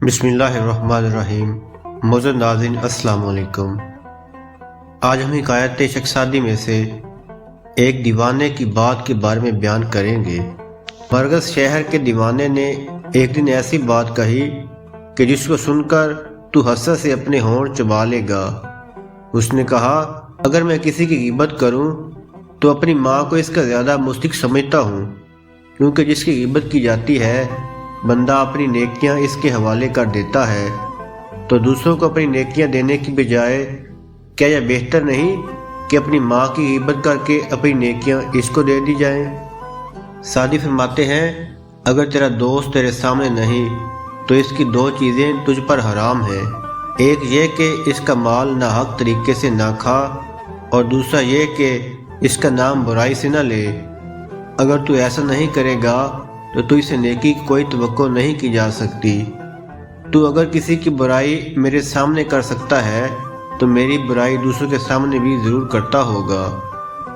بسم اللہ الرحمن الرحیم۔ معزز ناظرین السلام علیکم۔ آج ہم حکایت شخصادی میں سے ایک دیوانے کی بات کے بارے میں بیان کریں گے۔ مرکز شہر کے دیوانے نے ایک دن ایسی بات کہی کہ جس کو سن کر تو حسرت سے اپنے ہونٹ چبا لے گا۔ اس نے کہا، اگر میں کسی کی غیبت کروں تو اپنی ماں کو اس کا زیادہ مستحق سمجھتا ہوں، کیونکہ جس کی غیبت کی جاتی ہے بندہ اپنی نیکیاں اس کے حوالے کر دیتا ہے، تو دوسروں کو اپنی نیکیاں دینے کی بجائے کیا یہ بہتر نہیں کہ اپنی ماں کی غیبت کر کے اپنی نیکیاں اس کو دے دی جائیں؟ سعدی فرماتے ہیں، اگر تیرا دوست تیرے سامنے نہیں تو اس کی دو چیزیں تجھ پر حرام ہیں۔ ایک یہ کہ اس کا مال ناحق طریقے سے نہ کھا، اور دوسرا یہ کہ اس کا نام برائی سے نہ لے۔ اگر تو ایسا نہیں کرے گا تو تجھ سے نیکی کی کوئی توقع نہیں کی جا سکتی۔ تو اگر کسی کی برائی میرے سامنے کر سکتا ہے تو میری برائی دوسروں کے سامنے بھی ضرور کرتا ہوگا۔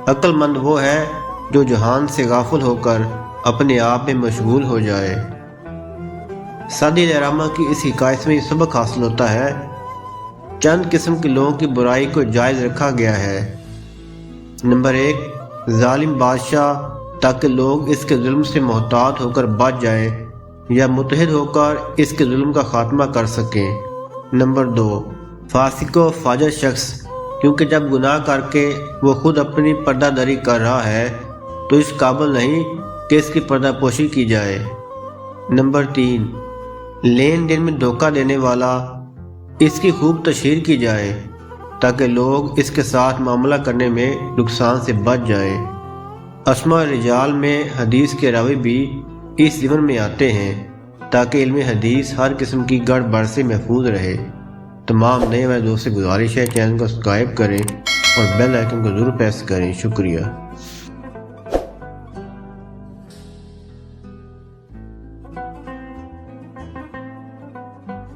عقل مند وہ ہے جو جہان سے غافل ہو کر اپنے آپ میں مشغول ہو جائے۔ سعدی علیہ الرحمہ کی اس حکایت میں یہ سبق حاصل ہوتا ہے، چند قسم کے لوگوں کی برائی کو جائز رکھا گیا ہے۔ نمبر 1، ظالم بادشاہ، تاکہ لوگ اس کے ظلم سے محتاط ہو کر بچ جائیں یا متحد ہو کر اس کے ظلم کا خاتمہ کر سکیں۔ نمبر 2، فاسق و فاجر شخص، کیونکہ جب گناہ کر کے وہ خود اپنی پردہ داری کر رہا ہے تو اس قابل نہیں کہ اس کی پردہ پوشی کی جائے۔ نمبر 3، لین دین میں دھوکہ دینے والا، اس کی خوب تشہیر کی جائے تاکہ لوگ اس کے ساتھ معاملہ کرنے میں نقصان سے بچ جائیں۔ اسماء الرجال میں حدیث کے راوی بھی اس ضمن میں آتے ہیں تاکہ علم حدیث ہر قسم کی گڑبڑ سے محفوظ رہے۔ تمام نئے والے دوست سے گزارش ہے چینل کو سبسکرائب کریں اور بیل آئیکن کو ضرور پریس کریں۔ شکریہ۔